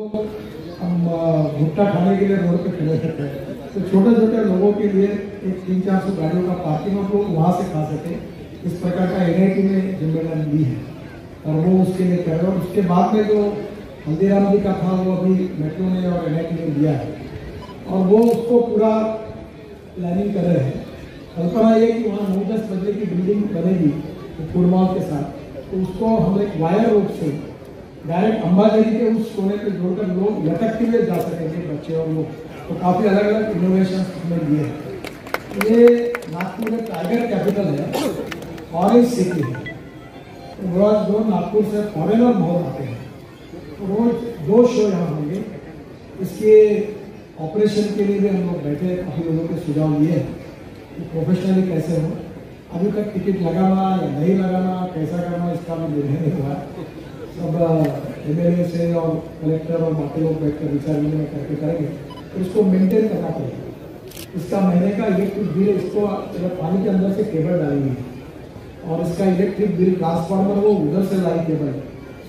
हम भुट्टा खाने के लिए रोड पे खड़े रहते हैं, तो छोटे छोटे लोगों के लिए एक 300-400 गाड़ियों का पार्किंग और लोग वहाँ से खा सके, इस प्रकार का NIT ने जिम्मेदारी ली है और वो उसके लिए कर रहे हैं। और उसके बाद में जो हल्दीराम जी का था वो अभी मेट्रो ने और NIT ने दिया है और वो उसको पूरा प्लानिंग कर रहे हैं। कल्पना ये कि वहाँ 9-10 बजे की बिल्डिंग बनेगी फूड मॉल के साथ, तो उसको हम एक वायर रोड से डायरेक्ट अंबाझरी के उस कोने पे जोड़कर लोग लटकते हुए जा सकेंगे, बच्चे और लोग। तो काफ़ी अलग अलग इनोवेशन हमने लिए हैं। ये नागपुर में टाइगर कैपिटल है, ऑरेंज सिटी है, तो रोज रोज नागपुर से फॉरेनर बहुत आते हैं, तो रोज 2 शो यहाँ होंगे। इसके ऑपरेशन के लिए भी हम लोग बैठे, काफ़ी लोगों के सुझाव लिए कि प्रोफेशनली कैसे हो। अभी तक टिकट लगाना या नहीं लगाना, कैसा करना, इसका भी निर्णय नहीं हुआ। सब MLA से और कलेक्टर और बाकी लोग बैठकर विचार विनिमय करके करेंगे, तो इसको मेंटेन करना पड़ेगा। इसका महीने का इलेक्ट्रिक बिल, इसको पानी के अंदर से केबल डालेंगे और इसका इलेक्ट्रिक बिल ट्रांसफार्मर वो उधर से लाई केबल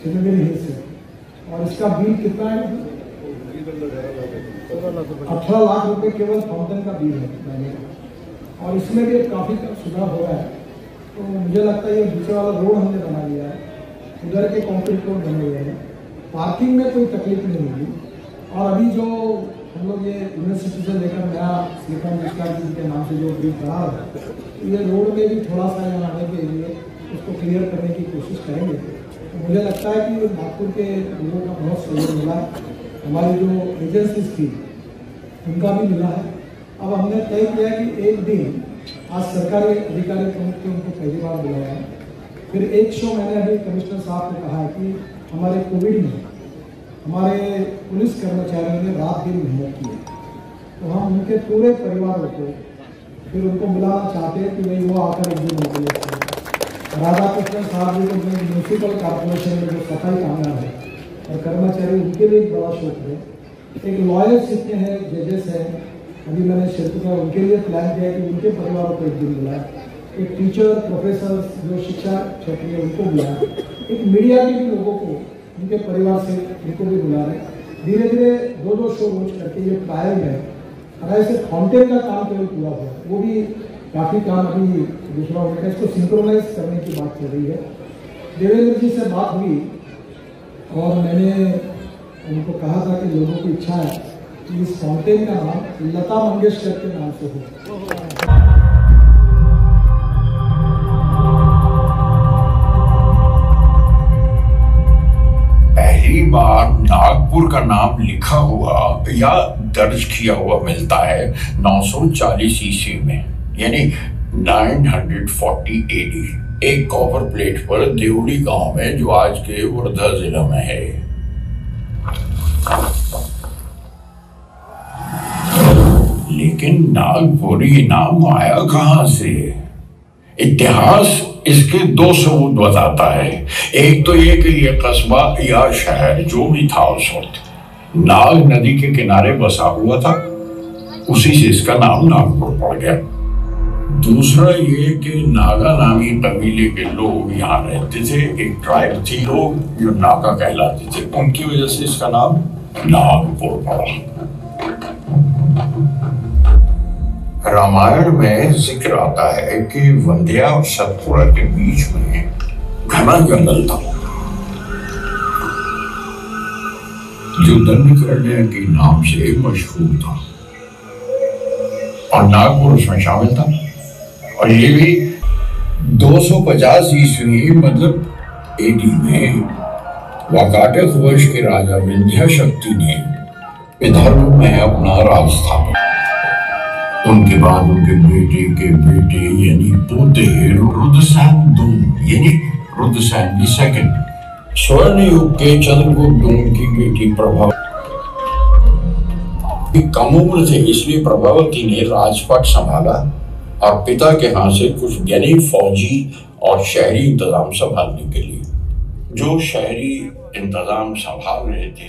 सिनेमेरी हिल से, और इसका बिल कितना है? 18 लाख रुपए केवल फाउंटेन का बिल है महीने का। और इसमें भी काफ़ी सुधार हो रहा है। तो मुझे लगता है ये दूसरे वाला रोड हमने बना लिया है, उधर के कंक्रीट रोड बने हुए हैं, पार्किंग में कोई तकलीफ नहीं होगी। और अभी जो हम लोग ये यूनिवर्सिटी से लेकर नया सिलिकॉन विस्तार के नाम से जो ब्रिज बना रहा है, ये रोड में भी थोड़ा सा यहाँ आने के लिए उसको क्लियर करने की कोशिश करेंगे। तो मुझे लगता है कि नागपुर के लोगों का बहुत सहयोग मिला है, हमारी जो एजेंसीज थी उनका भी मिला है। अब हमने तय किया कि एक दिन, आज सरकारी अधिकारी प्रमुख के उनको पहली बार बुलाया है, फिर एक शो मैंने अभी कमिश्नर साहब ने कहा है कि हमारे कोविड में हमारे पुलिस कर्मचारियों ने रात दिन मेहनत की है, तो हम उनके पूरे परिवारों को फिर उनको बुलाना चाहते हैं कि भाई वो आकर एक दिन उनके लिए। राधाकृष्णन साहब जी को म्यूनसिपल कॉर्पोरेशन में जो सफाई कामगार है और कर्मचारी, उनके लिए एक बड़ा शौक है। एक लॉयर्स इतने हैं, जजेस हैं, अभी मैंने क्षेत्र का उनके लिए प्लान किया कि उनके परिवारों को एक दिन बुलाया। एक टीचर, प्रोफेसर जो शिक्षा क्षेत्र में उनको बुलाया। एक मीडिया के भी लोगों को उनके परिवार से उनको भी बुला रहे। धीरे धीरे 2-2 शो रोज करके ये ट्रायल है। और ऐसे फाउंटेन का काम केवल पूरा हुआ, वो भी काफ़ी काम अभी दूसरा होगा, इसको सिंक्रोनाइज करने की बात चल रही है। देवेंद्र जी से बात हुई और मैंने उनको कहा था कि लोगों की इच्छा है कि इस फाउंटेन का नाम लता मंगेशकर के नाम से हो। पहली बार नागपुर का नाम लिखा हुआ या दर्ज किया हुआ मिलता है 940 ईस्वी में, यानी 940 AD, एक कॉपर प्लेट पर देवड़ी गांव में, जो आज के वर्धा जिला में है। लेकिन नागपुरी नाम आया कहां से? इतिहास इसके 2 सबूत बताता है। एक तो ये कि ये कस्बा या शहर जो भी था उस वक्त नाग नदी के किनारे बसा हुआ था, उसी से इसका नाम नागपुर पड़ गया। दूसरा ये कि नागा नामी कबीले के लोग यहाँ रहते थे, एक ट्राइब थी लोग जो नागा कहलाते थे, उनकी वजह से इसका नाम नागपुर पड़ा। रामायण में जिक्र आता है कि वंध्या और सतपुड़ा के बीच में घना जंगल था, जो दंडकारण्य के नाम से मशहूर था, और नागपुर उसमें शामिल था। और ये भी 250 ईस्वी मतलब AD में वाकाटक वंश के राजा विंध्या शक्ति ने विदर्भ में अपना राज स्थापित। उनके बाद उनके बेटे के बेटे यानी पोते रुद्रसेन II यानी रुद्रसेन II, स्वर्ण युग के चंद्रगुप्त II की बेटी प्रभावती कम उम्र थे, इसलिए प्रभावती ने राजपाट संभाला और पिता के हाथ से कुछ ज्ञानी फौजी और शहरी इंतजाम संभालने के लिए, जो शहरी इंतजाम संभाल रहे थे।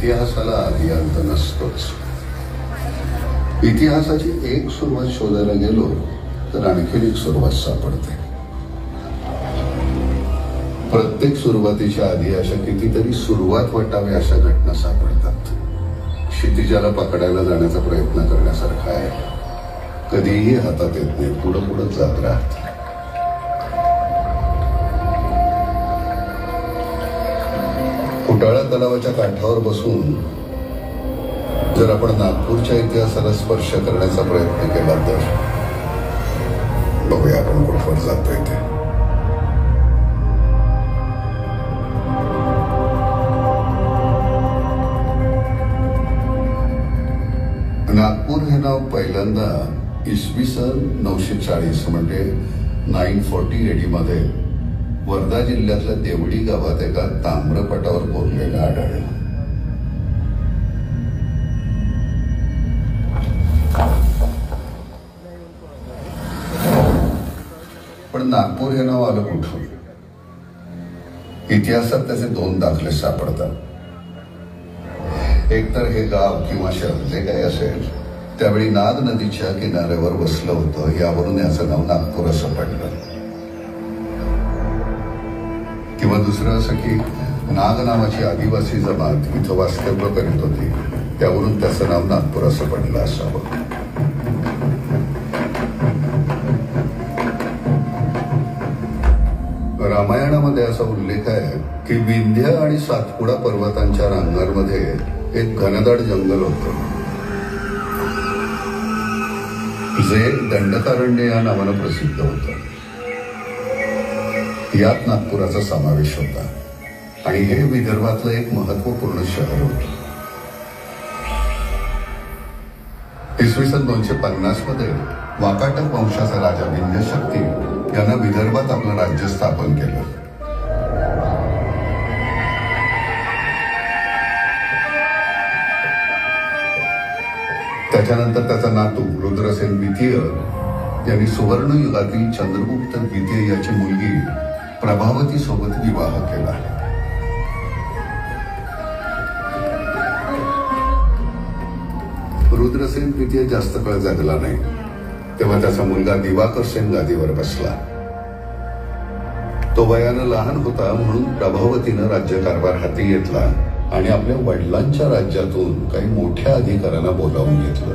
इतिहासाला आधी अंत नसतोच. इतिहासाची एक सुरुवात शोधायला गेलो तर आणखीन एक सुरुवात सापडते. प्रत्येक सुरुवातीच्या आधी अशा कितीतरी सुरुवात वाटावी अशा घटना सापडतात. क्षितिजाला पकडायला जाण्याचा प्रयत्न करण्यासारखा आहे. कधीही हातात येत नाही, पुढं पुढं जात राहत. फुटाळा तलावाच्या काठावर बसून जर आपण नागपूरच्या इतिहासाला स्पर्श करण्याचा प्रयत्न केला तर बघूया आपण कुठवर जातोय ते. नागपूर हे नाव पहिल्यांदा इसवी सन 940 म्हणजे 940 AD मध्ये वर्धा जिल्ह्यातल्या देवडी गावात एका ताम्रपटावर कोरलेलं आढळलं. पण नागपूर हे नाव आलं कुठून? इतिहासात त्याचे दोन दाखले सापडतात. एक तर हे गाव किंवा शहर जे काही असेल त्यावेळी नाग नदीच्या किनाऱ्यावर बसलं होतं, यावरून याचं नाव नागपूर असं पडलं. किंवा दुसरं असं की नाग नावाची आदिवासी जमात इथं वास्तव्य करीत होती, त्यावरून त्याचं नाव नागपूर असं पडलं असावं. रामायणामध्ये असा उल्लेख आहे की विंध्य आणि सातपुडा पर्वतांच्या रांगांमध्ये एक घनदाट जंगल होतं जे दंडकारण्य या नावानं प्रसिद्ध होतं. यात नागपुराचा समावेश होता आणि हे विदर्भातलं एक महत्वपूर्ण शहर होतं. इसवी सन 250 मध्ये वाकाटक वंशाचा राजा विंध्यशक्ती यानं विदर्भात आपलं राज्य स्थापन केलं. त्याच्यानंतर त्याचा नातू रुद्रसेन द्वितीय यांनी सुवर्ण युगातील चंद्रगुप्त द्वितीय याची मुलगी प्रभावती सोबत विवाह केला. रुद्रसेन द्वितीय जास्त काळ जगला नाही, तेव्हा त्याचा मुलगा दिवाकर सेन गादीवर बसला. तो वयानं लहान होता म्हणून प्रभावतीनं राज्यकारभार हाती घेतला आणि आपल्या वडिलांच्या राज्यातून काही मोठ्या अधिकाऱ्यांना बोलावून घेतलं.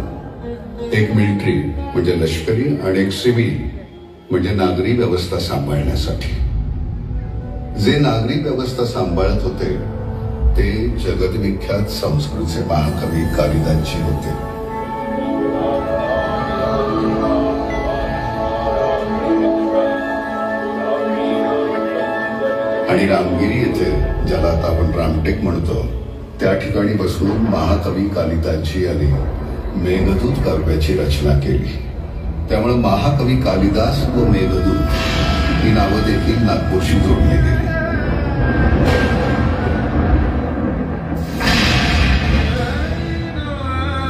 एक मिलिटरी म्हणजे लष्करी आणि एक सिव्हिल म्हणजे नागरी व्यवस्था सांभाळण्यासाठी. जे नागरी व्यवस्था सांभाळत होते ते जगद्विख्यात संस्कृतचे महाकवी कालिदासजी होते. आणि रामगिरी येथे, ज्याला आता आपण रामटेक म्हणतो, त्या ठिकाणी बसून महाकवी कालिदासजी यांनी मेघदूत काव्याची रचना केली. त्यामुळे महाकवी कालिदास व मेघदूत ही नावं देखील नागपूरशी जोडली गेली.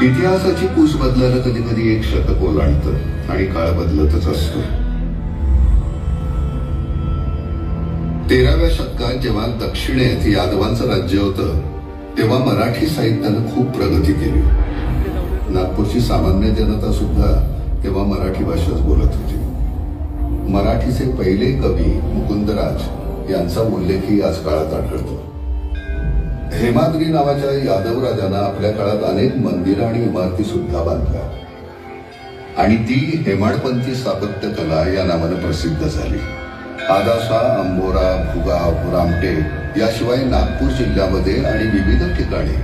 इतिहासाची कूस बदलायला कधी कधी एक शतक ओलांडतं आणि काळ बदलतच असतो. 13व्या शतकात जेव्हा दक्षिणेत यादवांचं राज्य होतं तेव्हा मराठी साहित्यानं खूप प्रगती केली. नागपूरची सामान्य जनता सुद्धा तेव्हा मराठी भाषाच बोलत होती. मराठीचे पहिले कवी मुकुंदराज यांचा उल्लेखही याच काळात आढळतो. हेमाद्री नावाच्या यादव राजानं आपल्या काळात अनेक मंदिरं आणि इमारती सुद्धा बांधल्या आणि ती हेमाडपंथी स्थापत्य कला या नावानं प्रसिद्ध झाली. आदासा, अंबोरा, भुगाव, रामटेक याशिवाय नागपूर जिल्ह्यामध्ये आणि विविध ठिकाणी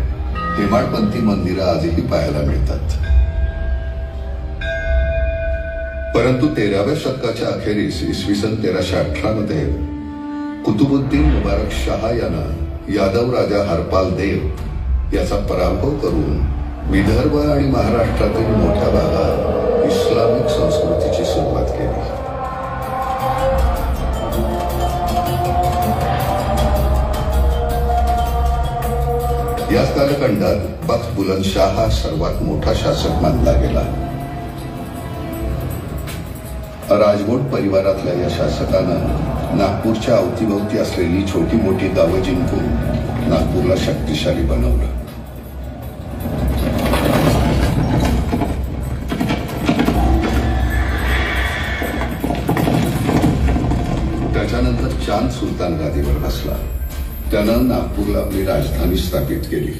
हेमाडपंथी मंदिरं आजही पाहायला मिळतात. परंतु 13व्या शतकाच्या अखेरीस इसवी सन 1318 मध्ये कुतुबुद्दीन मुबारक शाह यानं यादव राजा हरपाल देव याचा पराभव करून विदर्भ आणि महाराष्ट्रातील मोठ्या भागात इस्लामिक संस्कृतीची सुरुवात केली. याच कालखंडात बख्त बुलंद शाह हा सर्वात मोठा शासक मानला गेला. राजकोट परिवारातल्या या शासकानं नागपूरच्या अवतीभोवती असलेली छोटी मोठी गावं जिंकून नागपूरला शक्तिशाली बनवलं. चांद सुलतान गादीवर बसला. त्यानं नागपूरला आपली राजधानी स्थापित केली.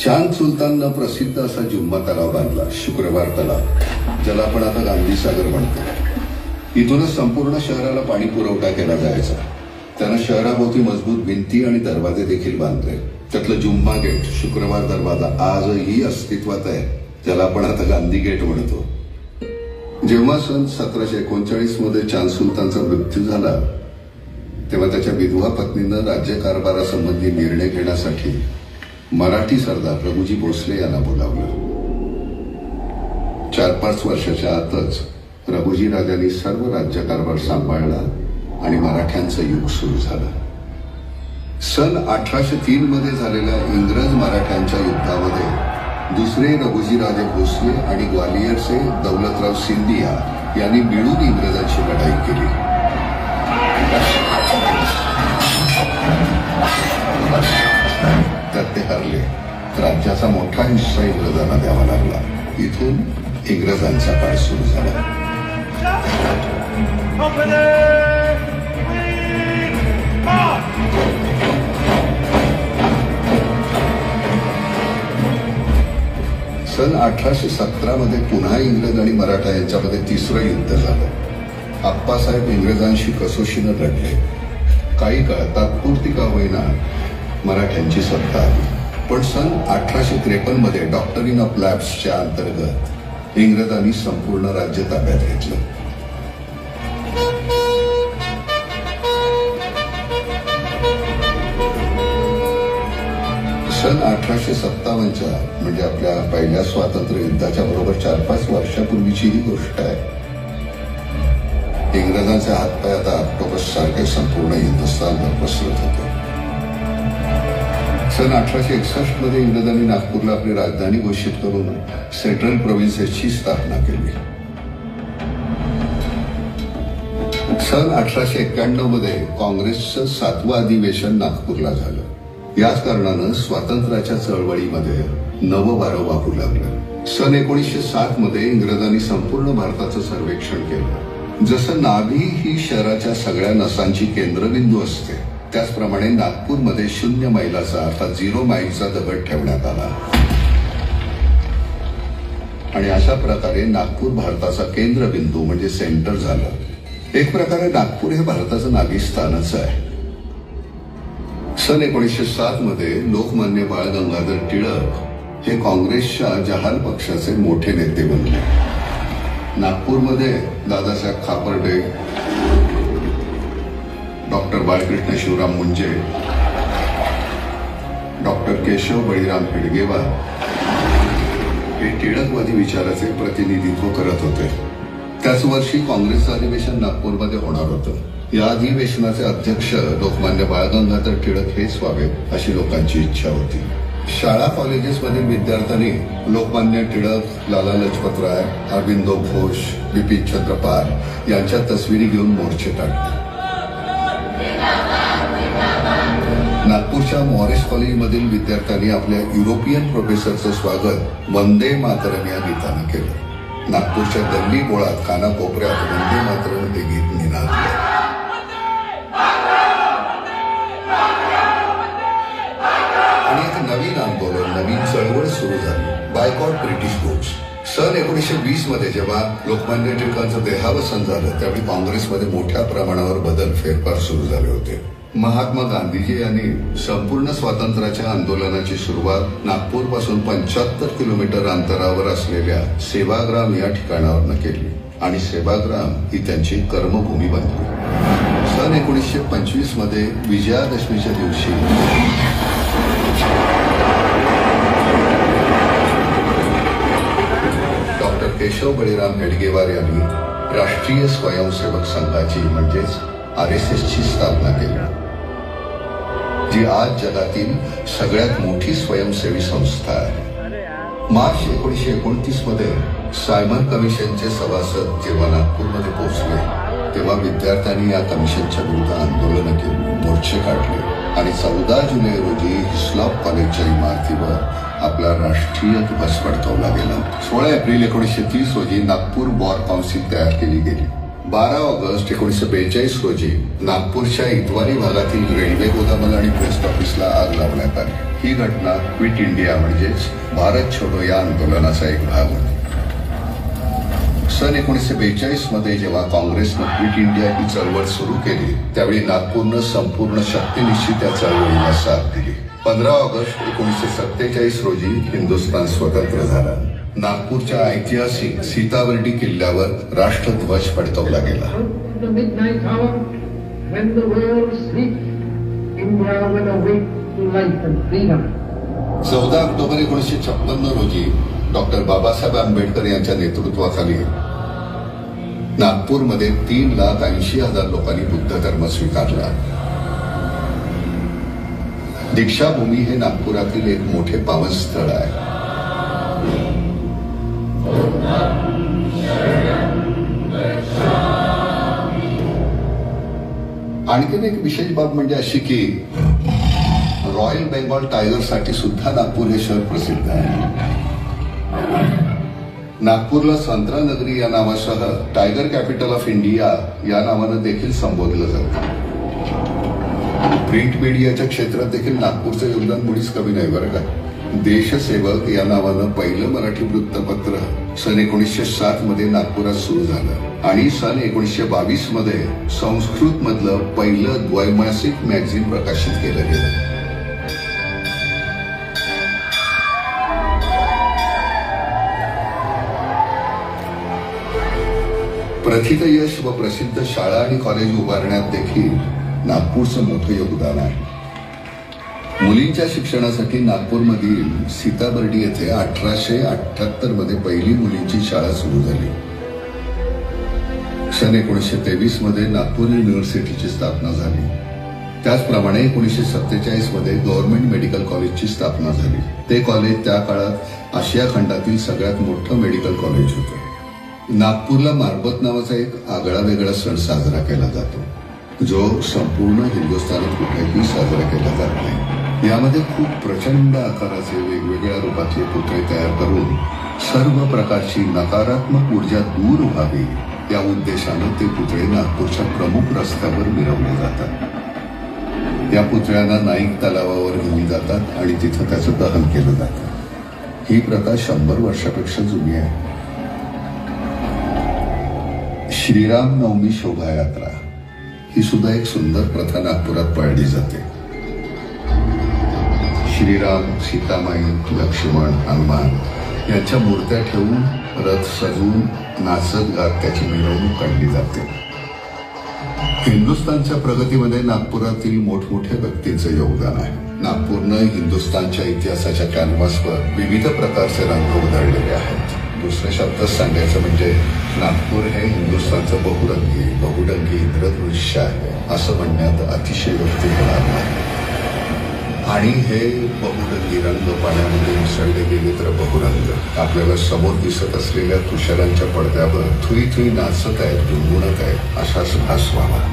चांद सुलताननं प्रसिद्ध असा जुम्मा तलाव बांधला, शुक्रवार तलाव, ज्याला आपण आता गांधी सागर म्हणतो. इथूनच संपूर्ण शहराला पाणी पुरवठा केला जायचा. त्यानं शहराभोवती मजबूत भिंती आणि दरवाजे देखील बांधले. त्यातलं जुम्मा गेट, शुक्रवार दरवाजा, आजही अस्तित्वात आहे. त्याला आपण आता गांधी गेट म्हणतो. जेव्हा सन 1739 मध्ये चांद सुलतानचा मृत्यू झाला तेव्हा त्याच्या विधवा पत्नीनं राज्यकारभारासंबंधी निर्णय घेण्यासाठी मराठी सरदार रघुजी भोसले यांना बोलावलं. 4-5 वर्षाच्या आतच रघुजी राजांनी सर्व राज्यकारभार सांभाळला आणि मराठ्यांचं युग सुरू झालं. सन 1803 मध्ये झालेल्या इंग्रज मराठ्यांच्या युद्धामध्ये दुसरे रघुजीराजे भोसले आणि ग्वालियरचे दौलतराव सिंधिया यांनी मिळून इंग्रजांची लढाई केली. त्यात ते हरले. राज्याचा मोठा हिस्सा इंग्रजांना द्यावा लागला. इथून इंग्रजांचा काळ सुरू झाला. सन 1817 मध्ये पुन्हा इंग्रज आणि मराठा यांच्यामध्ये तिसरं युद्ध झालं. आप्पासाहेब इंग्रजांशी कसोशीनं लढले. काही काळ तात्पुरती का होईना मराठ्यांची सत्ता आली. पण सन 1853 मध्ये डॉक्टरीन ऑफ लॅब्सच्या अंतर्गत इंग्रजांनी संपूर्ण राज्य ताब्यात घेतलं. सन 1857च्या म्हणजे आपल्या पहिल्या स्वातंत्र्य युद्धाच्या बरोबर 4-5 वर्षापूर्वीची ही गोष्ट आहे. इंग्रजांचे हातपाय आता ऑक्टोपस सारखे संपूर्ण हिंदुस्थानवर पसरत होते. सन 1861 मध्ये इंग्रजांनी नागपूरला आपली राजधानी घोषित करून सेंट्रल प्रोव्हिन्सेसची स्थापना केली. सन 1891 मध्ये काँग्रेसचं 7वं अधिवेशन नागपूरला झालं. याच कारणानं स्वातंत्र्याच्या चळवळीमध्ये नवं वारं वाहू लागलं. सन 1907 मध्ये इंग्रजांनी संपूर्ण भारताचं सर्वेक्षण केलं. जसं नाभी ही शहराच्या सगळ्या नसांची केंद्रबिंदू असते, त्याचप्रमाणे नागपूरमध्ये 0 मैलाचा अर्थात 0 माईलचा दगड ठेवण्यात आला आणि अशा प्रकारे नागपूर भारताचा केंद्रबिंदू म्हणजे सेंटर झालं. एक प्रकारे नागपूर हे भारताचं नाभिस्थानच आहे. सन 1907 मध्ये लोकमान्य बाळ गंगाधर टिळक हे काँग्रेसच्या जहाल पक्षाचे मोठे नेते बनले. नागपूरमध्ये दादासाहेब खापर्डे, डॉक्टर बाळकृष्ण शिवराम मुंजे, डॉक्टर केशव बळीराम हेडगेवार हे टिळकवादी विचाराचे प्रतिनिधित्व करत होते. त्याच वर्षी काँग्रेसचं अधिवेशन नागपूरमध्ये होणार होतं. या अधिवेशनाचे अध्यक्ष लोकमान्य बाळ गंगाधर टिळक हेच व्हावे अशी लोकांची इच्छा होती. शाळा कॉलेजेसमधील विद्यार्थ्यांनी लोकमान्य टिळक, लाला लजपतराय, अरविंदो घोष, बिपिन चंद्र पाल यांच्या तस्विरी घेऊन मोर्चे काढले. नागपूरच्या मॉरिस कॉलेजमधील विद्यार्थ्यांनी आपल्या युरोपियन प्रोफेसरचं स्वागत वंदे मातरम या गीतानं केलं. नागपूरच्या गल्ली बोळात कानाकोपऱ्यात वंदे मातरम हे गीत निनादलं. आणि एक नवीन आंदोलन, नवीन चळवळ सुरू झाली, बायकॉट ब्रिटिश गुड्स. सन 1920 मध्ये जेव्हा लोकमान्य टिळकांचं देहावसन झालं त्यावेळी काँग्रेसमध्ये मोठ्या प्रमाणावर बदल, फेरफार सुरू झाले होते. महात्मा गांधीजी यांनी संपूर्ण स्वातंत्र्याच्या आंदोलनाची सुरुवात नागपूरपासून 75 किलोमीटर अंतरावर असलेल्या सेवाग्राम या ठिकाणावरनं केली आणि सेवाग्राम ही त्यांची कर्मभूमी बनली. सन 1925 मध्ये विजयादशमीच्या दिवशी डॉक्टर केशव बळीराम हेडगेवार यांनी राष्ट्रीय स्वयंसेवक संघाची म्हणजेच RSSची स्थापना केली, जी आज जगातील सगळ्यात मोठी स्वयंसेवी संस्था आहे. मार्च 1929 मध्ये सायमन कमिशनचे सभासद जेव्हा नागपूरमध्ये पोहोचले तेव्हा विद्यार्थ्यांनी या कमिशनच्या विरुद्ध आंदोलनं केली, मोर्चे काढले आणि 14 जुलै रोजी हिस्लॉप कॉलेजच्या इमारतीवर आपला राष्ट्रीय ध्वज फडकवला गेला. 16 एप्रिल 1930 रोजी नागपूर वॉर काउन्सिल तयार केली गेली. 12 ऑगस्ट 1942 रोजी नागपूरच्या इतवारी भागातील रेल्वे गोदामाला आणि पोस्ट ऑफिसला आग लावण्यात आली. ही घटना क्विट इंडिया म्हणजेच भारत छोडो या आंदोलनाचा एक भाग होती. सन 1942 मध्ये जेव्हा काँग्रेसनं क्विट इंडिया ही चळवळ सुरू केली त्यावेळी नागपूरनं संपूर्ण शक्तीनिशी त्या चळवळीला साथ दिली. 15 ऑगस्ट 1947 रोजी हिंदुस्थान स्वतंत्र झालं. नागपूरच्या ऐतिहासिक सीताबर्डी किल्ल्यावर राष्ट्रध्वज फडकवला गेला. 14 ऑक्टोबर 1956 रोजी डॉक्टर बाबासाहेब आंबेडकर यांच्या नेतृत्वाखाली नागपूरमध्ये 3,80,000 लोकांनी बुद्ध धर्म स्वीकारला. दीक्षाभूमी हे नागपुरातील एक मोठे पावन स्थळ आहे. आणखीन एक विशेष बाब म्हणजे अशी की रॉयल बेंगॉल टायगर साठी सुद्धा नागपूर हे शहर प्रसिद्ध आहे. नागपूरला संत्रा नगरी या नावासह टायगर कॅपिटल ऑफ इंडिया या नावानं देखील संबोधलं जातं. प्रिंट मीडियाच्या क्षेत्रात देखील नागपूरचं योगदान मुळीच कमी नाही बरं का. देशसेवक या नावानं पहिलं मराठी वृत्तपत्र सन 1907 मध्ये नागपुरात सुरू झालं आणि सन 1922 मध्ये संस्कृत मधलं पहिलं द्वैमासिक मॅगझिन प्रकाशित केलं गेलं. प्रथित यश व प्रसिद्ध शाळा आणि कॉलेज उभारण्यात देखील नागपूरचं मोठं योगदान आहे. मुलींच्या शिक्षणासाठी नागपूरमधील सीताबर्डी येथे 1878 मध्ये पहिली मुलींची शाळा सुरू झाली. सन 1923 मध्ये नागपूर युनिव्हर्सिटीची स्थापना झाली. त्याचप्रमाणे 1947 मध्ये गव्हर्नमेंट मेडिकल कॉलेजची स्थापना झाली. ते कॉलेज त्या काळात आशिया खंडातील सगळ्यात मोठं मेडिकल कॉलेज होतं. नागपूरला मारबत नावाचा एक आगळा वेगळा सण साजरा केला जातो जो संपूर्ण हिंदुस्थानात कुठेही साजरा केला जात नाही. यामध्ये खूप प्रचंड आकाराचे वेगवेगळ्या रूपातले पुतळे तयार करून सर्व प्रकारची नकारात्मक ऊर्जा दूर व्हावी या उद्देशाने ते पुतळे नागपूरच्या प्रमुख रस्त्यावर मिरवले जातात. या पुतळ्यांना नाईक तलावावर घेऊन जातात आणि तिथं त्याचं दहन केलं जातं. ही प्रथा 100 वर्षापेक्षा जुनी आहे. श्रीराम नवमी शोभायात्रा ही सुद्धा एक सुंदर प्रथा नागपुरात पाळली जाते. श्रीराम, सीतामाई, लक्ष्मण, हनुमान यांच्या मूर्त्या ठेवून रथ सजवून नाचत गात त्याची मिरवणूक काढली जाते. हिंदुस्थानच्या प्रगतीमध्ये नागपुरातील मोठमोठ्या व्यक्तींचं योगदान आहे. नागपूरनं हिंदुस्थानच्या इतिहासाच्या कॅनव्हासवर विविध प्रकारचे रंग उधळलेले आहेत. दुसऱ्या शब्दात सांगायचं म्हणजे नागपूर हे हिंदुस्थानचं बहुरंगी इंद्रधनुष्य आहे असं म्हणण्यात अतिशयोक्ती होणार नाही. आणि हे बहुरंगी रंग पाण्यामध्ये मिसळले गेले तर बहुरंग आपल्याला समोर दिसत असलेल्या तुषारांच्या पडद्यावर थुई थुई नाचत आहेत, गुणगुणत आहेत असाच भास व्हावा.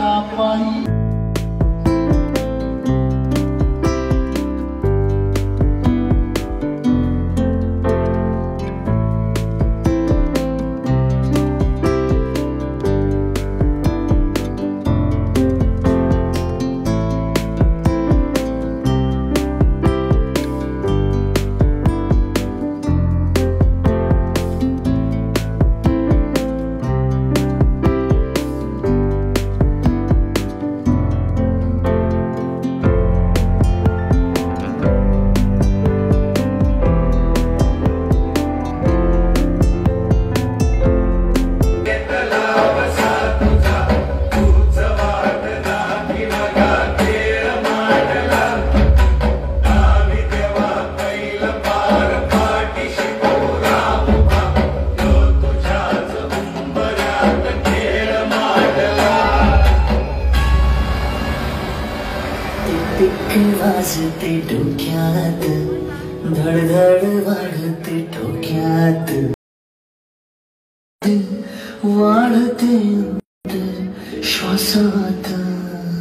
कशा पायी वाजते डोक्यात धडधड वाढते डोक्यात वाढते